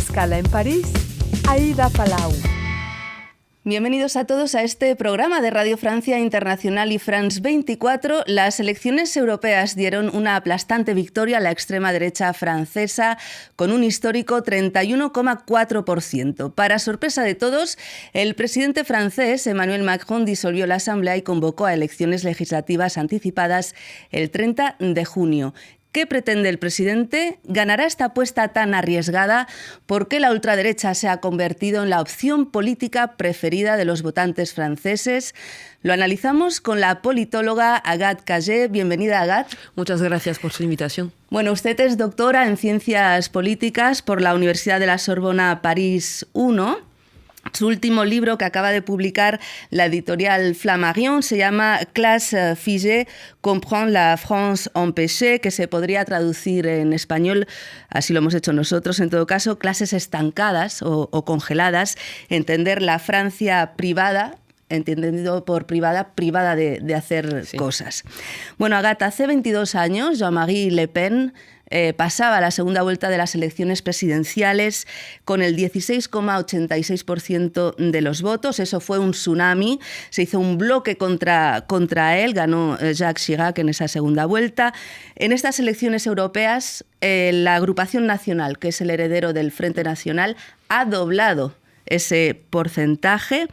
Escala en París, Aida Palau. Bienvenidos a todos a este programa de Radio Francia Internacional y France 24. Las elecciones europeas dieron una aplastante victoria a la extrema derecha francesa con un histórico 31,4%. Para sorpresa de todos, el presidente francés Emmanuel Macron disolvió la Asamblea y convocó a elecciones legislativas anticipadas el 30 de junio. ¿Qué pretende el presidente? ¿Ganará esta apuesta tan arriesgada? ¿Por qué la ultraderecha se ha convertido en la opción política preferida de los votantes franceses? Lo analizamos con la politóloga Agathe Cagé. Bienvenida, Agathe. Muchas gracias por su invitación. Bueno, usted es doctora en Ciencias Políticas por la Universidad de la Sorbona París I. Su último libro, que acaba de publicar la editorial Flammarion, se llama Classe figée, comprendre la France empêchée, que se podría traducir en español, así lo hemos hecho nosotros, en todo caso, clases estancadas o congeladas, entender la Francia privada, entendido por privada de hacer cosas. Bueno, Agathe, hace 22 años, Jean-Marie Le Pen pasaba la segunda vuelta de las elecciones presidenciales con el 16,86% de los votos. Eso fue un tsunami. Se hizo un bloque contra él. Ganó Jacques Chirac en esa segunda vuelta. En estas elecciones europeas, la Agrupación Nacional, que es el heredero del Frente Nacional, ha doblado ese porcentaje.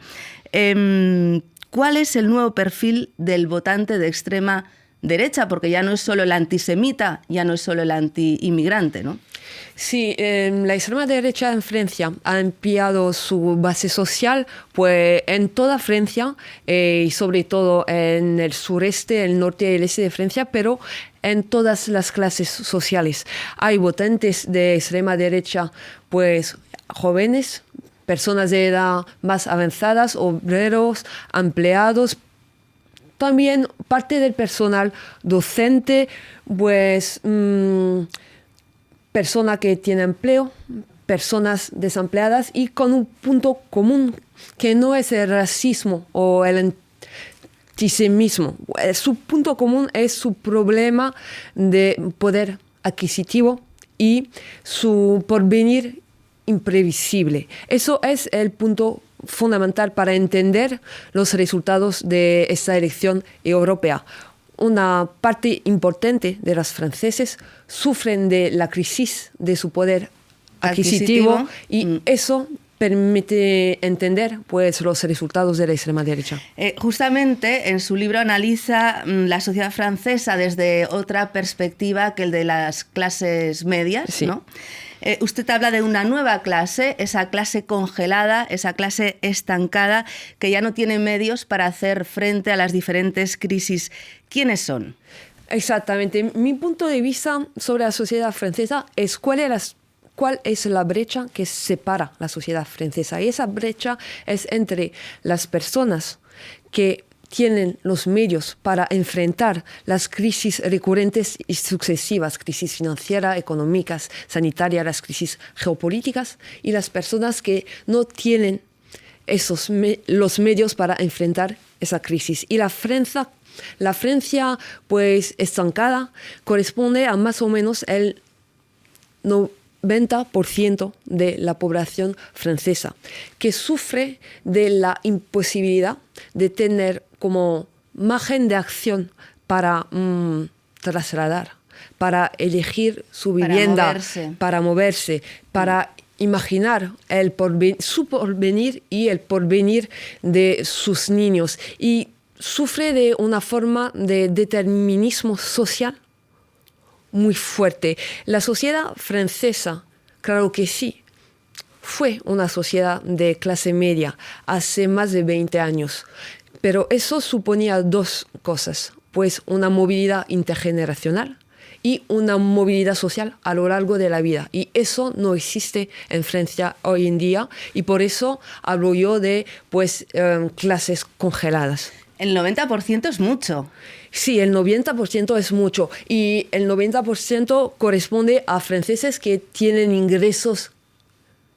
¿Cuál es el nuevo perfil del votante de extrema derecha? Porque ya no es solo el antisemita, ya no es solo el anti-inmigrante, ¿no? Sí, la extrema derecha en Francia ha ampliado su base social pues, en toda Francia y sobre todo en el sureste, el norte y el este de Francia, pero en todas las clases sociales. Hay votantes de extrema derecha pues jóvenes, personas de edad más avanzadas, obreros, empleados, también parte del personal docente, pues persona que tiene empleo, personas desempleadas y con un punto común que no es el racismo o el antisemitismo. Su punto común es su problema de poder adquisitivo y su porvenir imprevisible. Eso es el punto fundamental para entender los resultados de esta elección europea. Una parte importante de los franceses sufren de la crisis de su poder adquisitivo y eso permite entender pues, los resultados de la extrema derecha. Justamente en su libro analiza la sociedad francesa desde otra perspectiva que el de las clases medias, sí, ¿no? Usted habla de una nueva clase, esa clase congelada, esa clase estancada, que ya no tiene medios para hacer frente a las diferentes crisis. ¿Quiénes son? Exactamente. Mi punto de vista sobre la sociedad francesa es cuál es la brecha que separa la sociedad francesa. Y esa brecha es entre las personas que tienen los medios para enfrentar las crisis recurrentes y sucesivas, crisis financieras, económicas, sanitarias, las crisis geopolíticas, y las personas que no tienen los medios para enfrentar esa crisis. Y la Francia pues, estancada corresponde a más o menos el 90% de la población francesa, que sufre de la imposibilidad de tener como margen de acción para trasladar, para elegir su vivienda, para moverse, para imaginar su porvenir y el porvenir de sus niños. Y sufre de una forma de determinismo social muy fuerte. La sociedad francesa, claro que sí, fue una sociedad de clase media hace más de 20 años, pero eso suponía dos cosas, pues una movilidad intergeneracional y una movilidad social a lo largo de la vida. Y eso no existe en Francia hoy en día, y por eso hablo yo de pues, clases congeladas. El 90% es mucho. Sí, el 90% es mucho. Y el 90% corresponde a franceses que tienen ingresos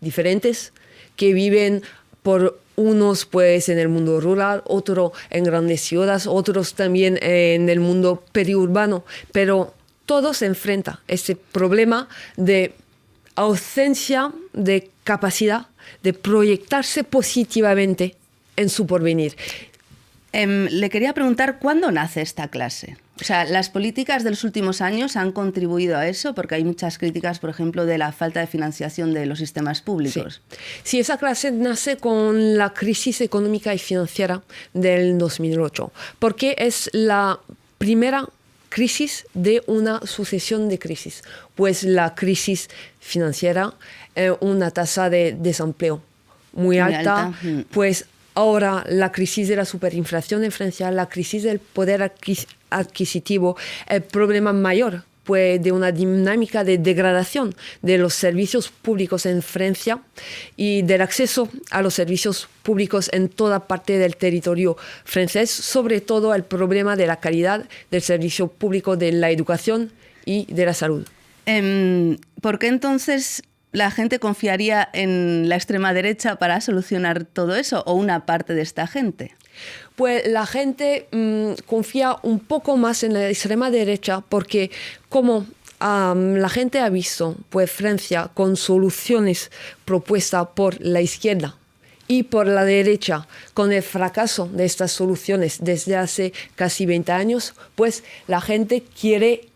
diferentes, que viven por unos pues en el mundo rural, otros en grandes ciudades, otros también en el mundo periurbano. Pero todos se enfrentan a ese problema de ausencia de capacidad de proyectarse positivamente en su porvenir. Le quería preguntar, ¿cuándo nace esta clase? O sea, las políticas de los últimos años han contribuido a eso, porque hay muchas críticas, por ejemplo, de la falta de financiación de los sistemas públicos. Sí, esa clase nace con la crisis económica y financiera del 2008, porque es la primera crisis de una sucesión de crisis. Pues la crisis financiera, una tasa de desempleo muy alta. Pues ahora la crisis de la superinflación en Francia, la crisis del poder adquisitivo, el problema mayor pues, de una dinámica de degradación de los servicios públicos en Francia y del acceso a los servicios públicos en toda parte del territorio francés, sobre todo el problema de la calidad del servicio público de la educación y de la salud. ¿Por qué entonces la gente confiaría en la extrema derecha para solucionar todo eso, o una parte de esta gente? Pues la gente confía un poco más en la extrema derecha porque como la gente ha visto pues, Francia con soluciones propuestas por la izquierda y por la derecha, con el fracaso de estas soluciones desde hace casi 20 años, pues la gente quiere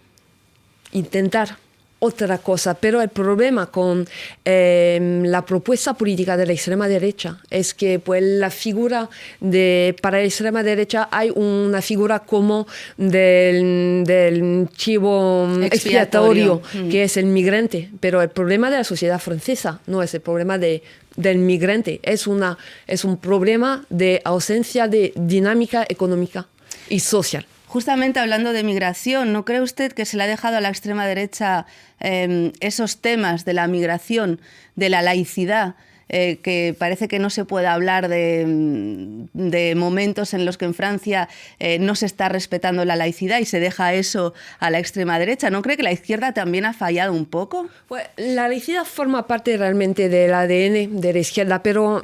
intentar otra cosa, pero el problema con la propuesta política de la extrema derecha es que pues, la figura para la extrema derecha hay una figura como del chivo expiatorio, que es el migrante, pero el problema de la sociedad francesa no es el problema del migrante, es un problema de ausencia de dinámica económica y social. Justamente hablando de migración, ¿no cree usted que se le ha dejado a la extrema derecha esos temas de la migración, de la laicidad, que parece que no se puede hablar de momentos en los que en Francia no se está respetando la laicidad y se deja eso a la extrema derecha? ¿No cree que la izquierda también ha fallado un poco? Pues la laicidad forma parte realmente del ADN de la izquierda, pero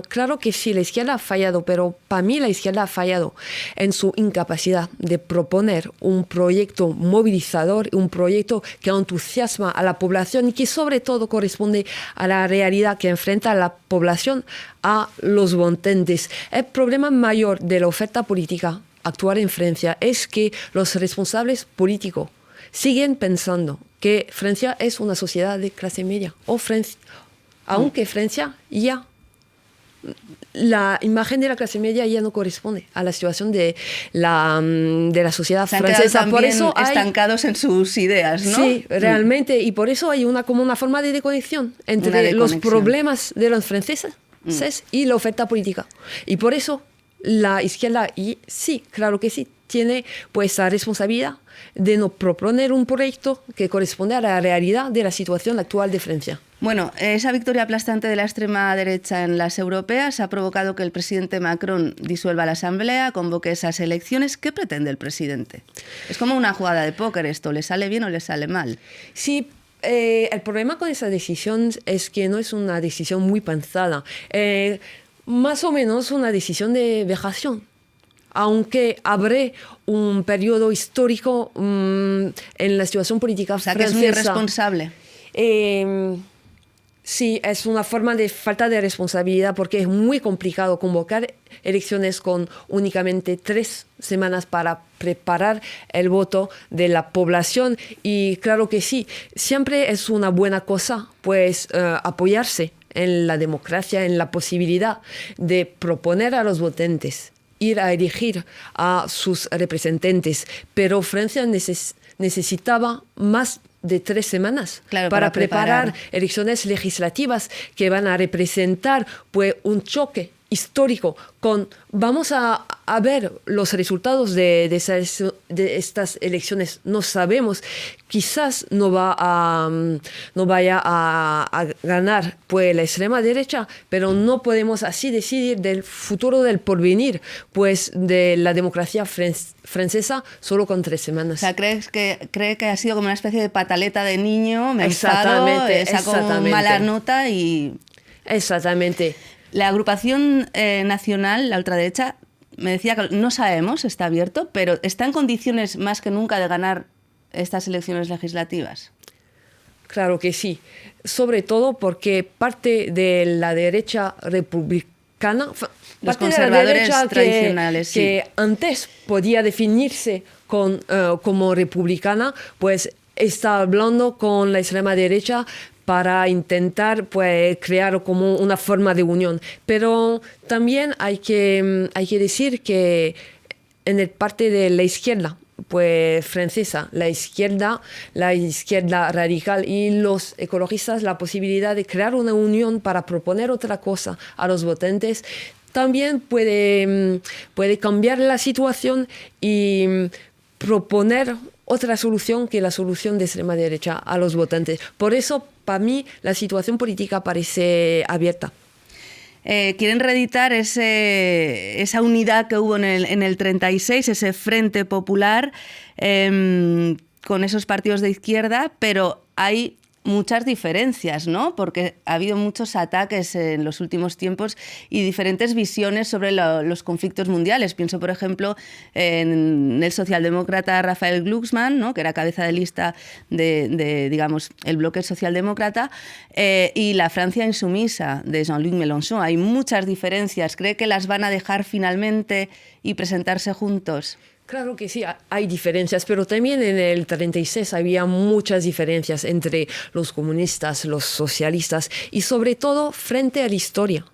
claro que sí, la izquierda ha fallado, pero para mí la izquierda ha fallado en su incapacidad de proponer un proyecto movilizador, un proyecto que entusiasma a la población y que sobre todo corresponde a la realidad que enfrenta a la población, a los votantes. El problema mayor de la oferta política actual en Francia es que los responsables políticos siguen pensando que Francia es una sociedad de clase media, aunque Francia ya la imagen de la clase media ya no corresponde a la situación de la sociedad francesa. Por eso estancados en sus ideas, ¿no? Sí, realmente, y por eso hay como una forma de desconexión entre los problemas de los franceses y la oferta política. Y por eso la izquierda, y sí, claro que sí, tiene pues la responsabilidad de no proponer un proyecto que corresponde a la realidad de la situación actual de Francia. Bueno, esa victoria aplastante de la extrema derecha en las europeas ha provocado que el presidente Macron disuelva la Asamblea, convoque esas elecciones. ¿Qué pretende el presidente? Es como una jugada de póker esto, ¿le sale bien o le sale mal? Sí, el problema con esa decisión es que no es una decisión muy pensada. Más o menos una decisión de vejación. Aunque abre un periodo histórico en la situación política francesa. O sea, que es muy irresponsable. Sí, es una forma de falta de responsabilidad porque es muy complicado convocar elecciones con únicamente 3 semanas para preparar el voto de la población. Y claro que sí, siempre es una buena cosa pues apoyarse en la democracia, en la posibilidad de proponer a los votantes ir a elegir a sus representantes, pero Francia necesitaba más de 3 semanas para preparar elecciones legislativas que van a representar pues, un choque histórico vamos a ver los resultados de estas elecciones. No sabemos, quizás no vaya a ganar pues, la extrema derecha, pero no podemos así decidir del futuro del porvenir pues, de la democracia francesa solo con 3 semanas. O sea, cree que ha sido como una especie de pataleta de niño, me enfado, saco mala nota y... Exactamente. La agrupación nacional, la ultraderecha, me decía que no sabemos, está abierto, pero ¿está en condiciones más que nunca de ganar estas elecciones legislativas? Claro que sí, sobre todo porque parte de la derecha republicana, Los parte de la conservadores derecha tradicionales, sí. que antes podía definirse como republicana, pues está hablando con la extrema derecha para intentar pues, crear como una forma de unión. Pero también hay que decir que en el parte de la izquierda, pues francesa, la izquierda radical y los ecologistas, la posibilidad de crear una unión para proponer otra cosa a los votantes, también puede cambiar la situación y proponer otra solución que la solución de extrema derecha a los votantes. Por eso, para mí, la situación política parece abierta. Quieren reeditar esa unidad que hubo en el 36, ese Frente Popular, con esos partidos de izquierda, pero hay muchas diferencias, ¿no? Porque ha habido muchos ataques en los últimos tiempos y diferentes visiones sobre los conflictos mundiales. Pienso, por ejemplo, en el socialdemócrata Raphael Glucksmann, ¿no? Que era cabeza de lista de digamos, el bloque socialdemócrata, y la Francia insumisa de Jean-Luc Mélenchon. Hay muchas diferencias. ¿Cree que las van a dejar finalmente y presentarse juntos? Claro que sí, hay diferencias, pero también en el 36 había muchas diferencias entre los comunistas, los socialistas y sobre todo frente a la historia,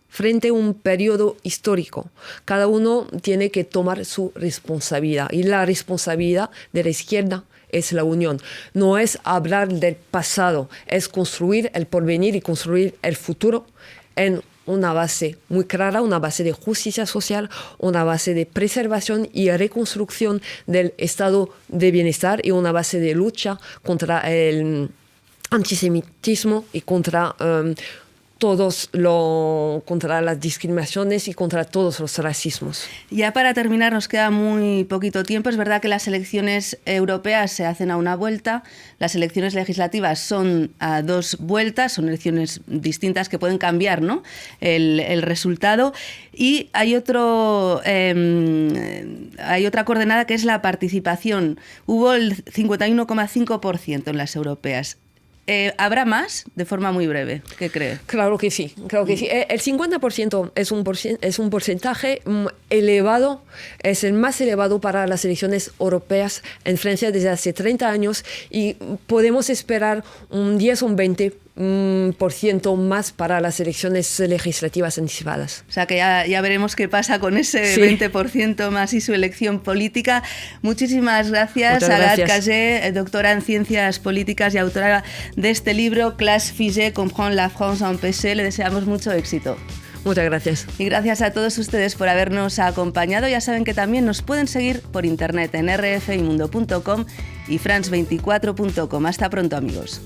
frente a un periodo histórico. Cada uno tiene que tomar su responsabilidad y la responsabilidad de la izquierda es la unión. No es hablar del pasado, es construir el porvenir y construir el futuro en una base muy clara, una base de justicia social, una base de preservación y reconstrucción del estado de bienestar y una base de lucha contra el antisemitismo y contra contra las discriminaciones y contra todos los racismos. Ya para terminar, nos queda muy poquito tiempo. Es verdad que las elecciones europeas se hacen a una vuelta, las elecciones legislativas son a 2 vueltas, son elecciones distintas que pueden cambiar, ¿no? el resultado. Y hay otra coordenada que es la participación. Hubo el 51,5% en las europeas. ¿Habrá más? De forma muy breve, ¿qué cree? Claro que sí, claro que sí. El 50% es un porcentaje elevado, es el más elevado para las elecciones europeas en Francia desde hace 30 años y podemos esperar un 10 o un 20% más para las elecciones legislativas anticipadas. O sea que ya veremos qué pasa con ese 20% más y su elección política. Muchísimas gracias a Agathe Cagé, doctora en Ciencias Políticas y autora de este libro, Classe figée, comprendre la France en PC. Le deseamos mucho éxito. Muchas gracias. Y gracias a todos ustedes por habernos acompañado. Ya saben que también nos pueden seguir por internet en rfimundo.com y france24.com. Hasta pronto, amigos.